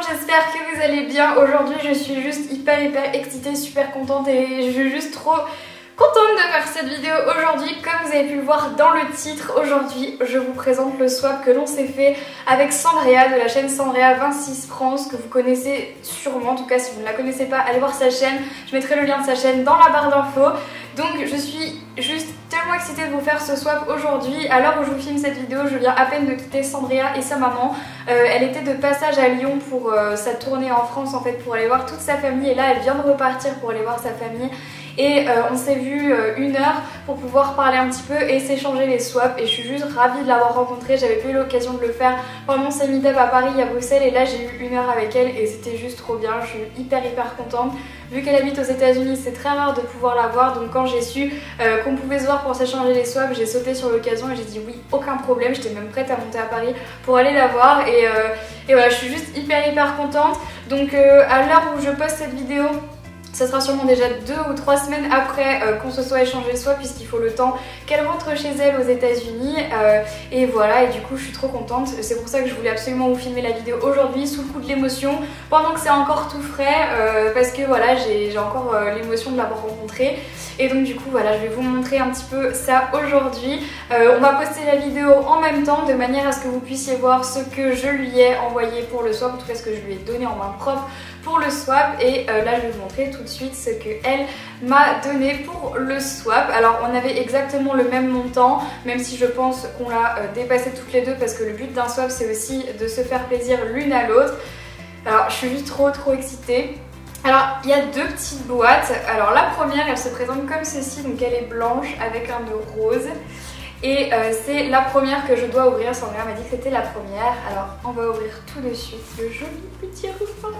j'espère que vous allez bien. Aujourd'hui je suis juste hyper excitée, super contente et je suis juste trop contente de faire cette vidéo aujourd'hui. Comme vous avez pu le voir dans le titre, aujourd'hui je vous présente le swap que l'on s'est fait avec Sandrea de la chaîne Sandrea 26 France, que vous connaissez sûrement. En tout cas si vous ne la connaissez pas, allez voir sa chaîne, je mettrai le lien de sa chaîne dans la barre d'infos. Donc je suis juste tellement excitée de vous faire ce swap aujourd'hui. À l'heure où je vous filme cette vidéo, je viens à peine de quitter Sandrea et sa maman. Elle était de passage à Lyon pour sa tournée en France en fait, pour aller voir toute sa famille, et là elle vient de repartir pour aller voir sa famille. Et on s'est vu 1 heure pour pouvoir parler un petit peu et s'échanger les swaps, et je suis juste ravie de l'avoir rencontrée. J'avais pas eu l'occasion de le faire pendant ses meet-up à Paris, à Bruxelles, et là j'ai eu 1 heure avec elle et c'était juste trop bien. Je suis hyper contente. Vu qu'elle habite aux États-Unis, c'est très rare de pouvoir la voir, donc quand j'ai su qu'on pouvait se voir pour s'échanger les swaps, j'ai sauté sur l'occasion et j'ai dit oui, aucun problème. J'étais même prête à monter à Paris pour aller la voir, et voilà, je suis juste hyper contente. Donc à l'heure où je poste cette vidéo, ça sera sûrement déjà 2 ou 3 semaines après qu'on se soit échangé le swap, puisqu'il faut le temps qu'elle rentre chez elle aux États-Unis. Et voilà, et du coup je suis trop contente. C'est pour ça que je voulais absolument vous filmer la vidéo aujourd'hui, sous le coup de l'émotion, pendant que c'est encore tout frais, parce que voilà, j'ai encore l'émotion de l'avoir rencontrée. Et donc du coup voilà, je vais vous montrer un petit peu ça aujourd'hui. On va poster la vidéo en même temps, de manière à ce que vous puissiez voir ce que je lui ai envoyé pour le swap, en tout cas ce que je lui ai donné en main propre pour le swap. Et là je vais vous montrer tout de suite ce qu'elle m'a donné pour le swap. Alors on avait exactement le même montant, même si je pense qu'on l'a dépassé toutes les deux, parce que le but d'un swap c'est aussi de se faire plaisir l'une à l'autre. Alors je suis juste trop excitée. Alors il y a 2 petites boîtes. Alors la première, elle se présente comme ceci, donc elle est blanche avec un nœud rose. Et c'est la première que je dois ouvrir. Sandra m'a dit que c'était la première. Alors on va ouvrir tout de suite le joli petit ruban.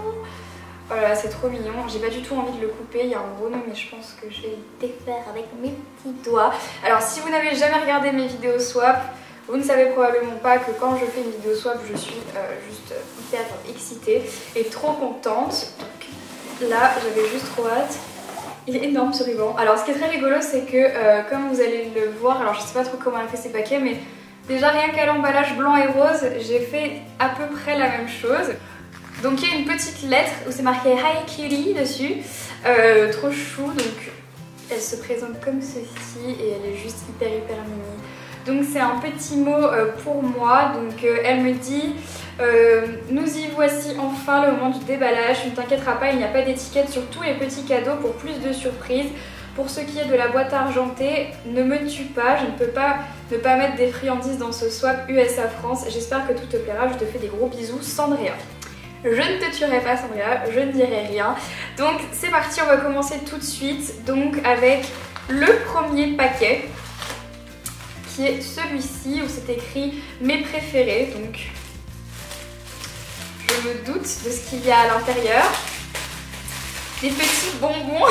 Oh là là, c'est trop mignon. J'ai pas du tout envie de le couper, il y a un gros nœud, mais je pense que je vais le défaire avec mes petits doigts. Alors si vous n'avez jamais regardé mes vidéos swap, vous ne savez probablement pas que quand je fais une vidéo swap, je suis juste hyper excitée et trop contente. Donc là, j'avais juste trop hâte. Il est énorme ce ruban. Alors ce qui est très rigolo, c'est que comme vous allez le voir, alors je sais pas trop comment elle fait ses paquets, mais déjà rien qu'à l'emballage blanc et rose, j'ai fait à peu près la même chose. Donc il y a une petite lettre où c'est marqué Hi Kitty dessus, trop chou. Donc elle se présente comme ceci et elle est juste hyper mimi. Donc c'est un petit mot pour moi. Donc elle me dit nous y voici enfin, le moment du déballage. Ne t'inquièteras pas, il n'y a pas d'étiquette sur tous les petits cadeaux pour plus de surprises. Pour ce qui est de la boîte argentée, ne me tue pas, je ne peux pas ne pas mettre des friandises dans ce swap USA France. J'espère que tout te plaira, je te fais des gros bisous, Sandrea. Je ne te tuerai pas Sandrea, je ne dirai rien. Donc c'est parti, on va commencer tout de suite donc avec le premier paquet, qui est celui-ci, où c'est écrit mes préférés. Donc je me doute de ce qu'il y a à l'intérieur. Des petits bonbons.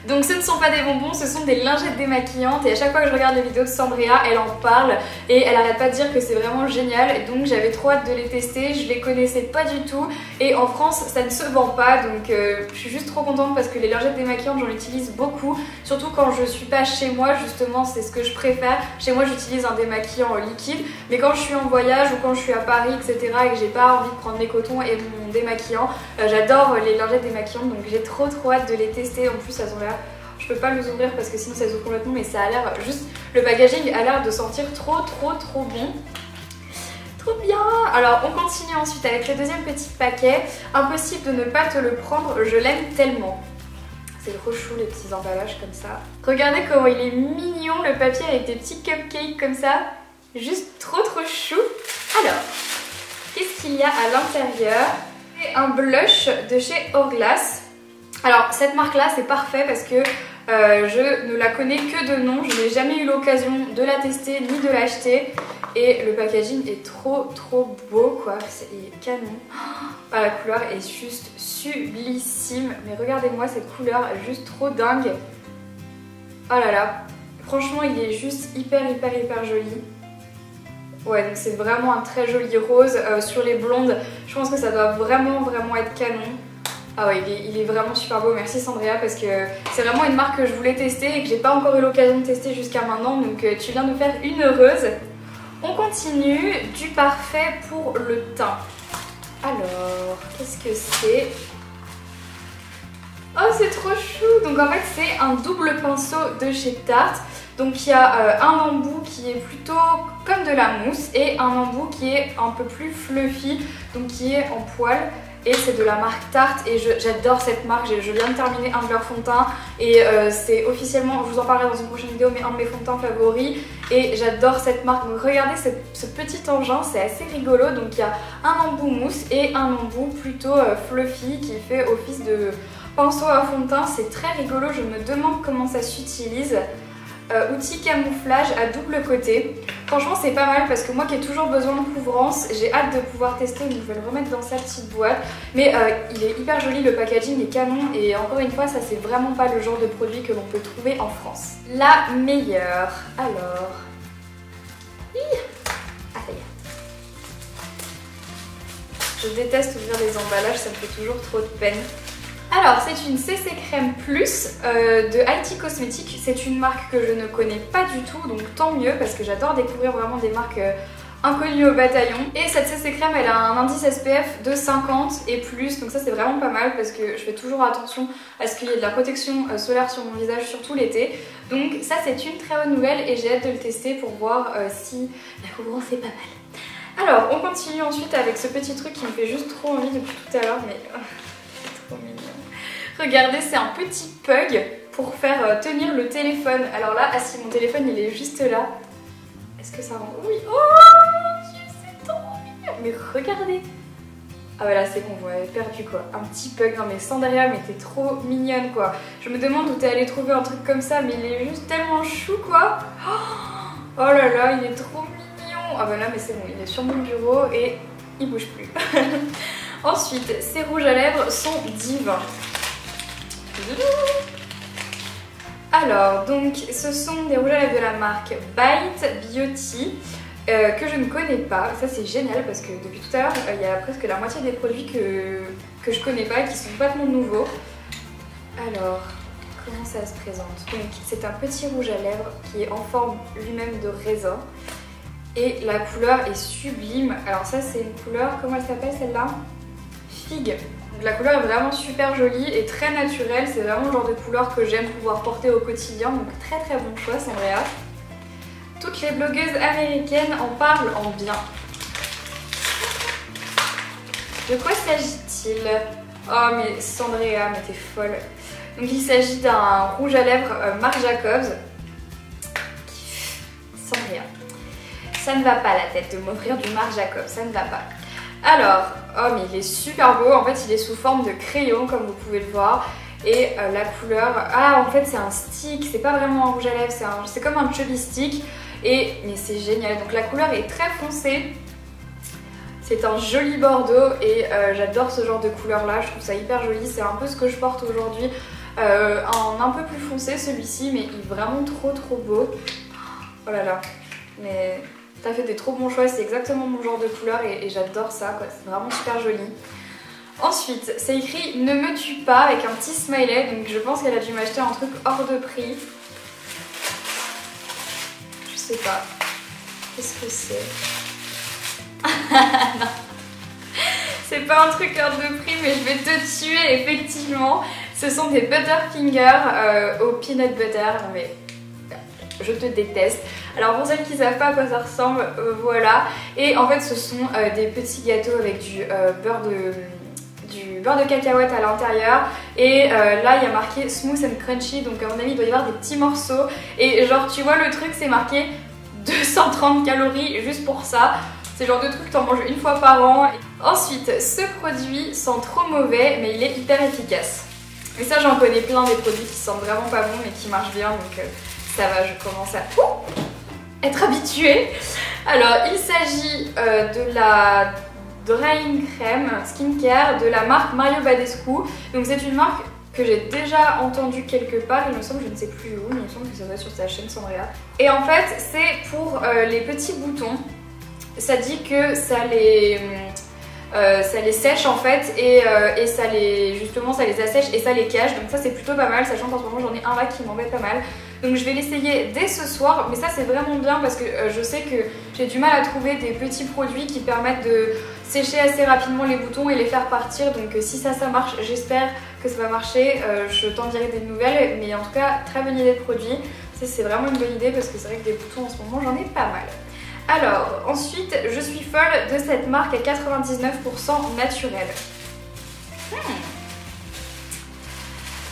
Donc ce ne sont pas des bonbons, ce sont des lingettes démaquillantes, et à chaque fois que je regarde les vidéos de Sandrea, elle en parle et elle arrête pas de dire que c'est vraiment génial. Et donc j'avais trop hâte de les tester, je les connaissais pas du tout et en France ça ne se vend pas, donc je suis juste trop contente parce que les lingettes démaquillantes j'en utilise beaucoup, surtout quand je suis pas chez moi, justement c'est ce que je préfère. Chez moi j'utilise un démaquillant liquide, mais quand je suis en voyage ou quand je suis à Paris etc et que j'ai pas envie de prendre mes cotons et mon démaquillant, j'adore les lingettes démaquillantes, donc j'ai trop hâte de les tester. En plus elles ont l'air, je peux pas les ouvrir parce que sinon ça s'ouvre complètement, mais ça a l'air juste, le packaging a l'air de sentir trop bon. Trop bien. Alors on continue ensuite avec le deuxième petit paquet. Impossible de ne pas te le prendre, je l'aime tellement. C'est trop chou les petits emballages comme ça. Regardez comment il est mignon, le papier avec des petits cupcakes comme ça. Juste trop chou. Alors, qu'est-ce qu'il y a à l'intérieur? C'est un blush de chez Hourglass. Alors cette marque là c'est parfait parce que je ne la connais que de nom, je n'ai jamais eu l'occasion de la tester ni de l'acheter, et le packaging est trop beau quoi, c'est canon. Ah, la couleur est juste sublissime, mais regardez-moi cette couleur, juste trop dingue. Oh là là, franchement il est juste hyper joli. Ouais, donc c'est vraiment un très joli rose. Sur les blondes, je pense que ça doit vraiment être canon. Ah ouais, il est vraiment super beau, merci Sandrea, parce que c'est vraiment une marque que je voulais tester et que j'ai pas encore eu l'occasion de tester jusqu'à maintenant, donc tu viens de faire une heureuse. On continue, du parfait pour le teint. Alors, qu'est-ce que c'est? Oh, c'est trop chou! Donc en fait, c'est un double pinceau de chez Tarte. Donc il y a un embout qui est plutôt comme de la mousse et un embout qui est un peu plus fluffy, donc qui est en poil. Et c'est de la marque Tarte et j'adore cette marque. Je viens de terminer un de leurs fonds de teint et c'est officiellement, je vous en parlerai dans une prochaine vidéo, mais un de mes fonds de teint favoris. Et j'adore cette marque. Donc regardez ce petit engin, c'est assez rigolo. Donc il y a un embout mousse et un embout plutôt fluffy qui fait office de pinceau à fond de teint. C'est très rigolo, je me demande comment ça s'utilise. Outil camouflage à double côté. Franchement c'est pas mal parce que moi qui ai toujours besoin de couvrance, j'ai hâte de pouvoir tester, donc je vais le remettre dans sa petite boîte. Mais il est hyper joli, le packaging est canon et encore une fois ça c'est vraiment pas le genre de produit que l'on peut trouver en France. La meilleure, alors... Ah ça y est. Je déteste ouvrir les emballages, ça me fait toujours trop de peine. Alors c'est une CC Crème Plus de IT Cosmetics, c'est une marque que je ne connais pas du tout, donc tant mieux parce que j'adore découvrir vraiment des marques inconnues au bataillon. Et cette CC Crème elle a un indice SPF de 50 et plus, donc ça c'est vraiment pas mal parce que je fais toujours attention à ce qu'il y ait de la protection solaire sur mon visage, surtout l'été. Donc ça c'est une très bonne nouvelle et j'ai hâte de le tester pour voir si la couvrance est pas mal. Alors on continue ensuite avec ce petit truc qui me fait juste trop envie depuis tout à l'heure, mais... c'est trop mignon. Regardez, c'est un petit pug pour faire tenir le téléphone. Alors là, ah si, mon téléphone il est juste là. Est-ce que ça rend... Oui. Oh mon Dieu, c'est trop mignon. Mais regardez. Ah bah là c'est bon, vous m'avez perdu quoi. Un petit pug. Non mais Sandria, mais t'es trop mignonne quoi. Je me demande où t'es allée trouver un truc comme ça, mais il est juste tellement chou quoi. Oh là là, il est trop mignon. Ah bah là, mais c'est bon, il est sur mon bureau et il bouge plus. Ensuite, ces rouges à lèvres sont divins. Alors, donc, ce sont des rouges à lèvres de la marque Bite Beauty que je ne connais pas. Ça, c'est génial parce que depuis tout à l'heure, il y a presque la moitié des produits que je connais pas et qui sont complètement nouveaux. Alors, comment ça se présente? Donc, c'est un petit rouge à lèvres qui est en forme lui-même de raisin. Et la couleur est sublime. Alors ça, c'est une couleur, comment elle s'appelle celle-là? Figue. Donc la couleur est vraiment super jolie et très naturelle, c'est vraiment le genre de couleur que j'aime pouvoir porter au quotidien, donc très très bon choix Sandria. Toutes les blogueuses américaines en parlent en bien. De quoi s'agit-il? Oh mais Sandria, mais t'es folle. Donc il s'agit d'un rouge à lèvres Marc Jacobs. Sandria, ça ne va pas la tête de m'offrir du Marc Jacobs, ça ne va pas. Alors, oh mais il est super beau, en fait il est sous forme de crayon comme vous pouvez le voir. Et la couleur, ah en fait c'est un stick, c'est pas vraiment un rouge à lèvres, c'est comme un chubby stick. Mais c'est génial, donc la couleur est très foncée. C'est un joli bordeaux et j'adore ce genre de couleur là, je trouve ça hyper joli. C'est un peu ce que je porte aujourd'hui, en un peu plus foncé celui-ci, mais il est vraiment trop beau. Oh là là, mais... T'as fait des trop bons choix, c'est exactement mon genre de couleur et j'adore ça, quoi. C'est vraiment super joli. Ensuite, c'est écrit « Ne me tue pas » avec un petit smiley, donc je pense qu'elle a dû m'acheter un truc hors de prix. Je sais pas. Qu'est-ce que c'est? Non. C'est pas un truc hors de prix, mais je vais te tuer, effectivement. Ce sont des Butterfinger au peanut butter. Non mais... je te déteste. Alors pour celles qui ne savent pas à quoi ça ressemble, voilà. Et en fait ce sont des petits gâteaux avec du beurre de cacahuète à l'intérieur. Et là il y a marqué smooth and crunchy, donc à mon avis il doit y avoir des petits morceaux. Et genre tu vois le truc, c'est marqué 230 calories juste pour ça. C'est le genre de truc que t'en manges une fois par an. Ensuite, ce produit sent trop mauvais mais il est hyper efficace. Et ça j'en connais plein des produits qui sentent vraiment pas bon mais qui marchent bien, donc ça va, je commence à être habituée. Alors, il s'agit de la Drying Crème Skincare de la marque Mario Badescu. Donc c'est une marque que j'ai déjà entendue quelque part, il me semble, je ne sais plus où, mais il me semble que ça doit être sur sa chaîne Sandria. Et en fait, c'est pour les petits boutons. Ça dit que ça les sèche en fait et ça les assèche et ça les cache, donc ça c'est plutôt pas mal, sachant qu'en ce moment j'en ai un là qui m'embête pas mal. Donc je vais l'essayer dès ce soir, mais ça c'est vraiment bien parce que je sais que j'ai du mal à trouver des petits produits qui permettent de sécher assez rapidement les boutons et les faire partir. Donc si ça marche, j'espère que ça va marcher. Je t'en dirai des nouvelles, mais en tout cas très bonne idée de produit. C'est vraiment une bonne idée parce que c'est vrai que des boutons en ce moment j'en ai pas mal. Alors ensuite je suis folle de cette marque à 99% naturelle.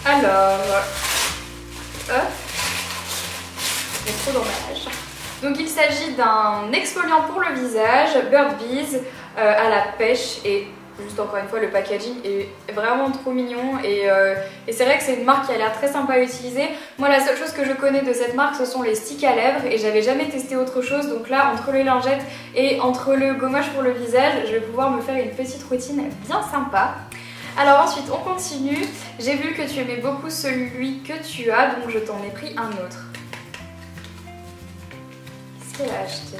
Alors hop, c'est trop d'emballage. Donc il s'agit d'un exfoliant pour le visage, Bird Bees à la pêche, et juste encore une fois le packaging est vraiment trop mignon et c'est vrai que c'est une marque qui a l'air très sympa à utiliser. Moi la seule chose que je connais de cette marque ce sont les sticks à lèvres et j'avais jamais testé autre chose, donc là entre les lingettes et entre le gommage pour le visage je vais pouvoir me faire une petite routine bien sympa. Alors ensuite on continue, j'ai vu que tu aimais beaucoup celui que tu as donc je t'en ai pris un autre. Qu'est-ce qu'elle a acheté?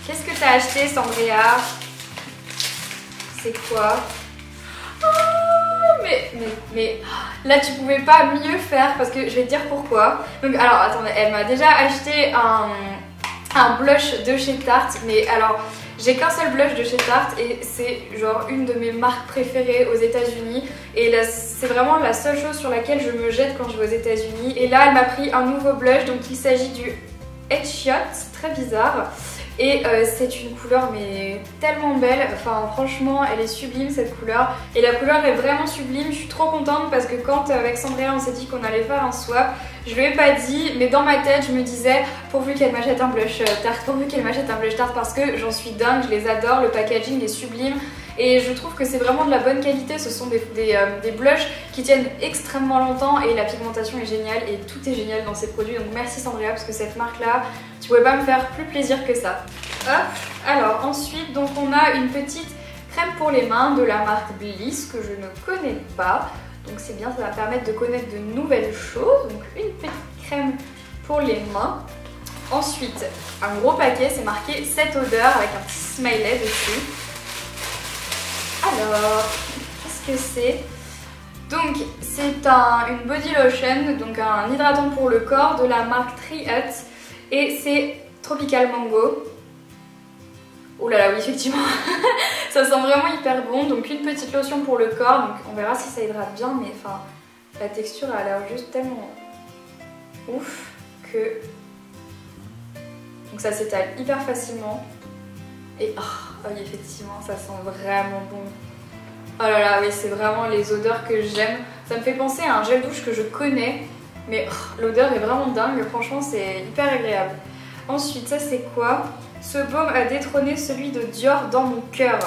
Qu'est-ce que t'as acheté Sandrea? C'est quoi? Oh, mais là tu pouvais pas mieux faire parce que je vais te dire pourquoi. Donc alors attendez, elle m'a déjà acheté un blush de chez Tarte, mais alors j'ai qu'un seul blush de chez Tarte et c'est genre une de mes marques préférées aux États-Unis et c'est vraiment la seule chose sur laquelle je me jette quand je vais aux États-Unis. Et là elle m'a pris un nouveau blush, donc il s'agit du Headshot, très bizarre. Et c'est une couleur mais tellement belle, enfin franchement elle est sublime cette couleur. Et la couleur est vraiment sublime, je suis trop contente parce que quand avec Sandrea on s'est dit qu'on allait faire un swap, je lui ai pas dit, mais dans ma tête je me disais pourvu qu'elle m'achète un blush Tarte, pourvu qu'elle m'achète un blush Tarte parce que j'en suis dingue, je les adore, le packaging est sublime. Et je trouve que c'est vraiment de la bonne qualité, ce sont des blushs qui tiennent extrêmement longtemps et la pigmentation est géniale et tout est génial dans ces produits. Donc merci Sandrea parce que cette marque là, tu pouvais pas me faire plus plaisir que ça. Hop, alors ensuite donc on a une petite crème pour les mains de la marque Bliss que je ne connais pas. Donc c'est bien, ça va permettre de connaître de nouvelles choses. Donc une petite crème pour les mains. Ensuite, un gros paquet, c'est marqué cette odeur avec un petit smiley dessus. Alors, qu'est-ce que c'est? Donc, c'est une body lotion, donc un hydratant pour le corps de la marque Tree Hut et c'est Tropical Mango. Oh là là, oui, effectivement, ça sent vraiment hyper bon. Donc, une petite lotion pour le corps, donc on verra si ça hydrate bien, mais enfin, la texture a l'air juste tellement ouf que. Donc, ça s'étale hyper facilement. Et oh oui, effectivement, ça sent vraiment bon. Oh là là, oui, c'est vraiment les odeurs que j'aime. Ça me fait penser à un gel douche que je connais, mais l'odeur est vraiment dingue. Franchement, c'est hyper agréable. Ensuite, ça c'est quoi? Ce baume a détrôné celui de Dior dans mon cœur.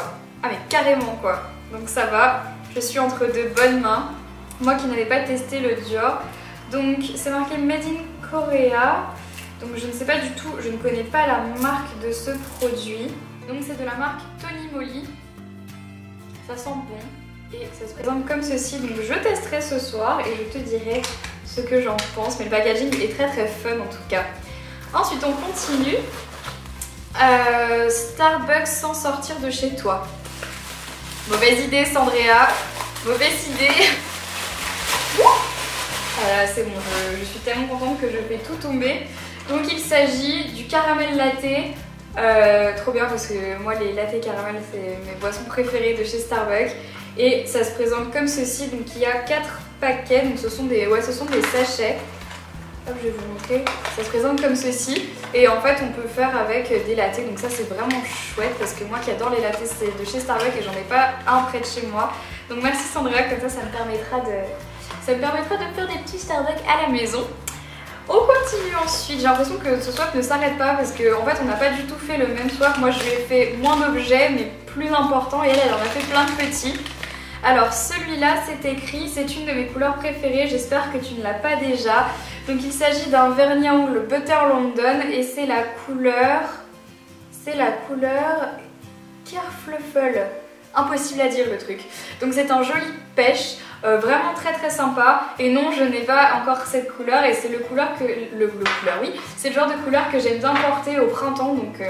Ah mais carrément quoi. Donc ça va, je suis entre de bonnes mains. Moi qui n'avais pas testé le Dior. Donc c'est marqué Made in Korea. Donc je ne sais pas du tout, je ne connais pas la marque de ce produit. Donc c'est de la marque Tony Moly. Ça sent bon et ça se présente comme ceci. Donc je testerai ce soir et je te dirai ce que j'en pense. Mais le packaging est très très fun en tout cas. Ensuite on continue. Starbucks sans sortir de chez toi. Mauvaise idée Sandrea. Mauvaise idée. Voilà, c'est bon, je suis tellement contente que je fais tout tomber. Donc il s'agit du caramel latte. Trop bien parce que moi les latte caramel c'est mes boissons préférées de chez Starbucks. Et ça se présente comme ceci. Donc il y a 4 paquets. Donc ce sont des sachets. Hop, je vais vous montrer. Ça se présente comme ceci. Et en fait on peut faire avec des lattes. Donc ça c'est vraiment chouette parce que moi qui adore les lattes c'est de chez Starbucks et j'en ai pas un près de chez moi. Donc merci Sandrea, comme ça me permettra de faire des petits Starbucks à la maison. On continue ensuite, j'ai l'impression que ce swap ne s'arrête pas parce qu'en fait on n'a pas du tout fait le même swap. Moi je lui ai fait moins d'objets mais plus importants et elle en a fait plein de petits. Alors celui-là c'est écrit, c'est une de mes couleurs préférées, j'espère que tu ne l'as pas déjà. Donc il s'agit d'un vernis à ongles Butter London et c'est la couleur Kerfluffle. Impossible à dire le truc. Donc c'est un joli pêche, vraiment très très sympa. Et non, je n'ai pas encore cette couleur et c'est c'est le genre de couleur que j'aime bien porter au printemps, donc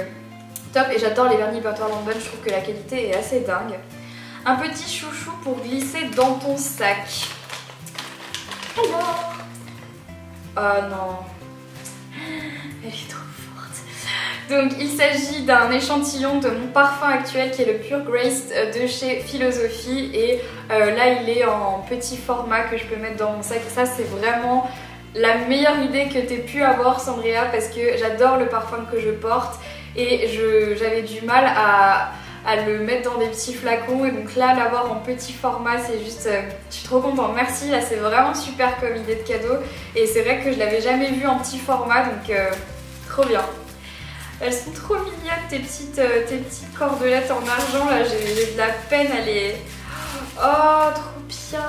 top. Et j'adore les vernis Butter London, je trouve que la qualité est assez dingue. Un petit chouchou pour glisser dans ton sac. Alors, oh non, elle est trop forte. Donc il s'agit d'un échantillon de mon parfum actuel qui est le Pure Grace de chez Philosophie et là il est en petit format que je peux mettre dans mon sac. Ça c'est vraiment la meilleure idée que tu aies pu avoir, Sandrea, parce que j'adore le parfum que je porte et j'avais du mal à le mettre dans des petits flacons et donc là l'avoir en petit format c'est juste, je suis trop contente, merci, là c'est vraiment super comme idée de cadeau et c'est vrai que je l'avais jamais vu en petit format donc trop bien. Elles sont trop mignonnes tes petites cordelettes en argent là, j'ai de la peine à les... Oh trop bien.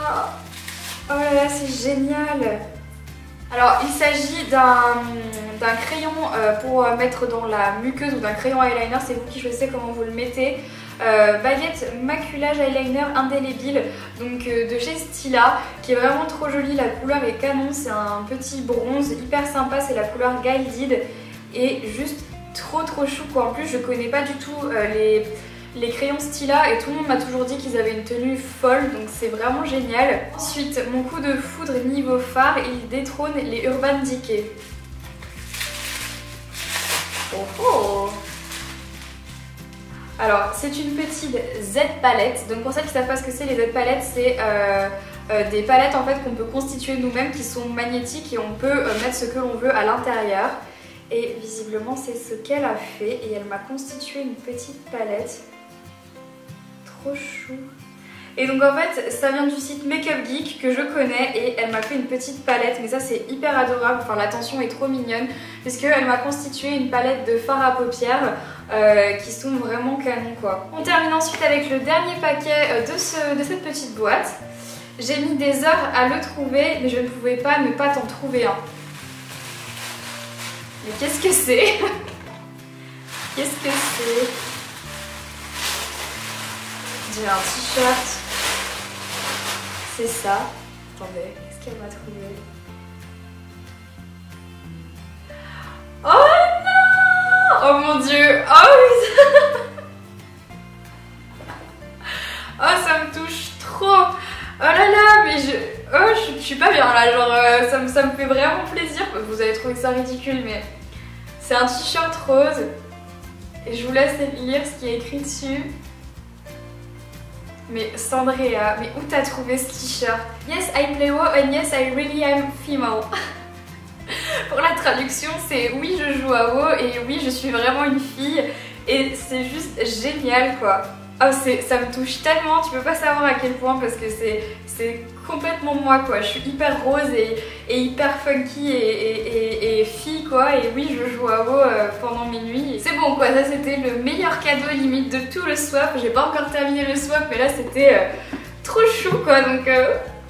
Oh là là c'est génial. Alors il s'agit d'un crayon pour mettre dans la muqueuse ou d'un crayon eyeliner, c'est vous qui choisissez comment vous le mettez. Baguette maculage eyeliner indélébile, donc de chez Stila, qui est vraiment trop jolie, la couleur est canon, c'est un petit bronze hyper sympa, c'est la couleur Guided et juste trop chou quoi. En plus je connais pas du tout les crayons Stila et tout le monde m'a toujours dit qu'ils avaient une tenue folle donc c'est vraiment génial. Ensuite mon coup de foudre niveau phare, il détrône les Urban Decay. Oh oh. Alors c'est une petite Z palette, donc pour ceux qui ne savent pas ce que c'est les Z palettes, c'est des palettes en fait qu'on peut constituer nous-mêmes qui sont magnétiques et on peut mettre ce que l'on veut à l'intérieur. Et visiblement c'est ce qu'elle a fait et elle m'a constitué une petite palette. Trop chou. Et donc en fait ça vient du site Makeup Geek que je connais et elle m'a fait une petite palette, mais ça c'est hyper adorable, enfin l'attention est trop mignonne puisqu'elle m'a constitué une palette de fard à paupières qui sont vraiment canon quoi. On termine ensuite avec le dernier paquet de cette petite boîte. J'ai mis des heures à le trouver mais je ne pouvais pas ne pas t'en trouver un. Mais qu'est-ce que c'est? Qu'est-ce que c'est? J'ai un t-shirt. C'est ça. Attendez, qu'est-ce qu'elle m'a trouvé? Oh non! Oh mon dieu! Oh putain! Oh ça me touche trop! Oh là là, mais je suis pas bien là, genre ça me fait vraiment plaisir. Vous allez trouver ça ridicule, mais c'est un t-shirt rose et je vous laisse lire ce qui est écrit dessus. Mais Sandrea, mais où t'as trouvé ce t-shirt? Yes, I play WoW and yes, I really am female. Pour la traduction, c'est oui, je joue à WoW et oui, je suis vraiment une fille et c'est juste génial quoi. Oh, ça me touche tellement, tu peux pas savoir à quel point parce que c'est complètement moi quoi. Je suis hyper rose et hyper funky et fille quoi. Et oui, je joue à WoW pendant mes nuits. C'est bon quoi, ça c'était le meilleur cadeau limite de tout le swap. J'ai pas encore terminé le swap mais là c'était trop chou quoi. Donc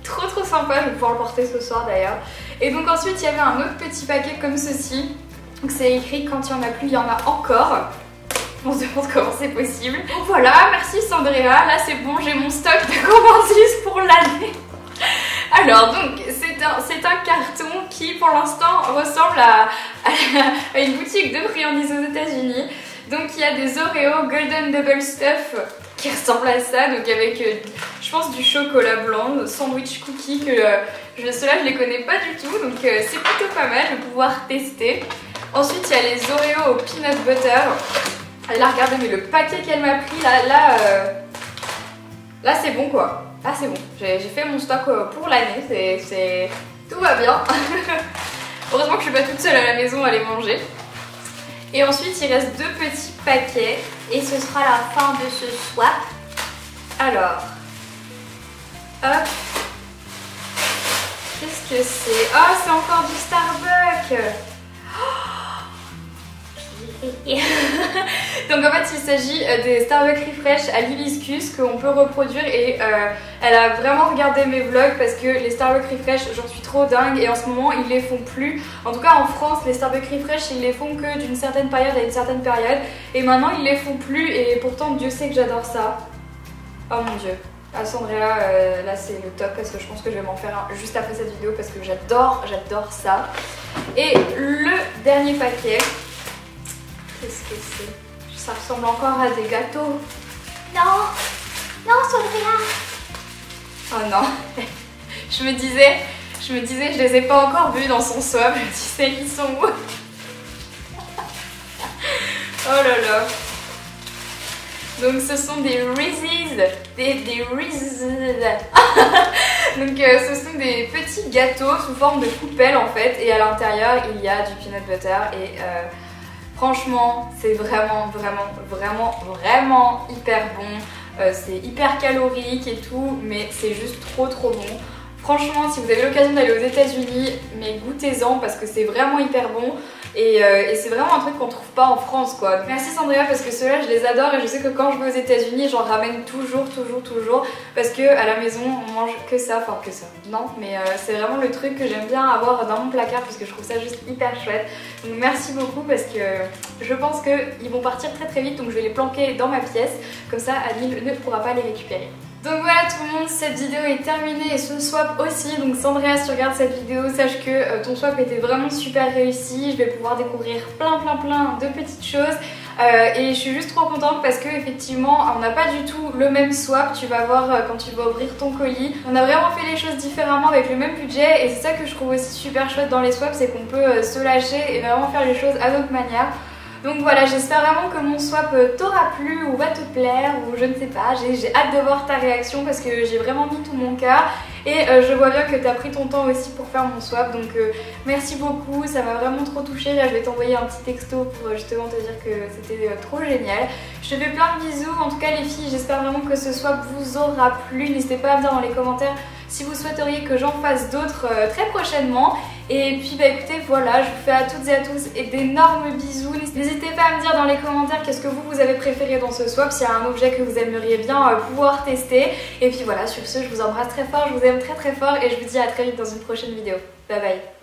trop sympa, je vais pouvoir le porter ce soir d'ailleurs. Et donc ensuite il y avait un autre petit paquet comme ceci. Donc c'est écrit quand il y en a plus, il y en a encore. On se demande comment c'est possible. Donc voilà, merci Sandrea, là c'est bon, j'ai mon stock de gourmandise pour l'année. Alors donc c'est un carton qui pour l'instant ressemble à une boutique de friandises aux États-Unis. Donc il y a des Oreo Golden Double Stuff qui ressemblent à ça, donc avec je pense du chocolat blanc, sandwich cookie que ceux-là je les connais pas du tout, donc c'est plutôt pas mal de pouvoir tester. Ensuite il y a les Oreo au peanut butter. Là regardez, mais le paquet qu'elle m'a pris là c'est bon quoi. Là c'est bon, j'ai fait mon stock pour l'année, tout va bien. Heureusement que je suis pas toute seule à la maison à les manger. Et ensuite il reste deux petits paquets et ce sera la fin de ce swap. Alors, hop, qu'est-ce que c'est? Oh, c'est encore du Starbucks. Donc en fait il s'agit des Starbucks Refresh à l'hibiscus qu'on peut reproduire et elle a vraiment regardé mes vlogs parce que les Starbucks Refresh j'en suis trop dingue et en ce moment ils les font plus. En tout cas en France les Starbucks Refresh ils les font que d'une certaine période à une certaine période et maintenant ils les font plus et pourtant Dieu sait que j'adore ça. Oh mon dieu. À Sandrea, là c'est le top parce que je pense que je vais m'en faire un juste après cette vidéo parce que j'adore ça. Et le dernier paquet, qu'est-ce que c'est? Ça ressemble encore à des gâteaux. Non! Non, Sandrea! Oh non! Je me disais, je les ai pas encore vus dans son swap. Je me disais, ils sont où? Oh là là. Donc ce sont des Reese's, des Reese's. Donc ce sont des petits gâteaux sous forme de poupelle en fait, et à l'intérieur il y a du peanut butter et franchement c'est vraiment hyper bon. C'est hyper calorique et tout, mais c'est juste trop bon. Franchement, si vous avez l'occasion d'aller aux États-Unis, mais goûtez-en parce que c'est vraiment hyper bon. Et c'est vraiment un truc qu'on trouve pas en France quoi. Merci Sandria parce que ceux-là je les adore et je sais que quand je vais aux États-Unis j'en ramène toujours parce que à la maison on mange que ça, enfin que ça, non mais c'est vraiment le truc que j'aime bien avoir dans mon placard parce que je trouve ça juste hyper chouette. Donc merci beaucoup parce que je pense qu'ils vont partir très vite, donc je vais les planquer dans ma pièce, comme ça Anil ne pourra pas les récupérer. Donc voilà tout le monde, cette vidéo est terminée et ce swap aussi. Donc Sandria, si tu regardes cette vidéo, sache que ton swap était vraiment super réussi. Je vais pouvoir découvrir plein de petites choses. Et je suis juste trop contente parce que effectivement on n'a pas du tout le même swap. Tu vas voir quand tu vas ouvrir ton colis. On a vraiment fait les choses différemment avec le même budget. Et c'est ça que je trouve aussi super chouette dans les swaps, c'est qu'on peut se lâcher et vraiment faire les choses à notre manière. Donc voilà, j'espère vraiment que mon swap t'aura plu ou va te plaire ou je ne sais pas. J'ai hâte de voir ta réaction parce que j'ai vraiment mis tout mon cœur. Et je vois bien que tu as pris ton temps aussi pour faire mon swap. Donc merci beaucoup, ça m'a vraiment trop touchée. Là je vais t'envoyer un petit texto pour justement te dire que c'était trop génial. Je te fais plein de bisous. En tout cas les filles, j'espère vraiment que ce swap vous aura plu. N'hésitez pas à me dire dans les commentaires si vous souhaiteriez que j'en fasse d'autres très prochainement. Et puis bah écoutez, voilà, je vous fais à toutes et à tous et d'énormes bisous. N'hésitez pas à me dire dans les commentaires qu'est-ce que vous avez préféré dans ce swap, s'il y a un objet que vous aimeriez bien pouvoir tester. Et puis voilà, sur ce, je vous embrasse très fort, je vous aime très fort et je vous dis à très vite dans une prochaine vidéo. Bye bye.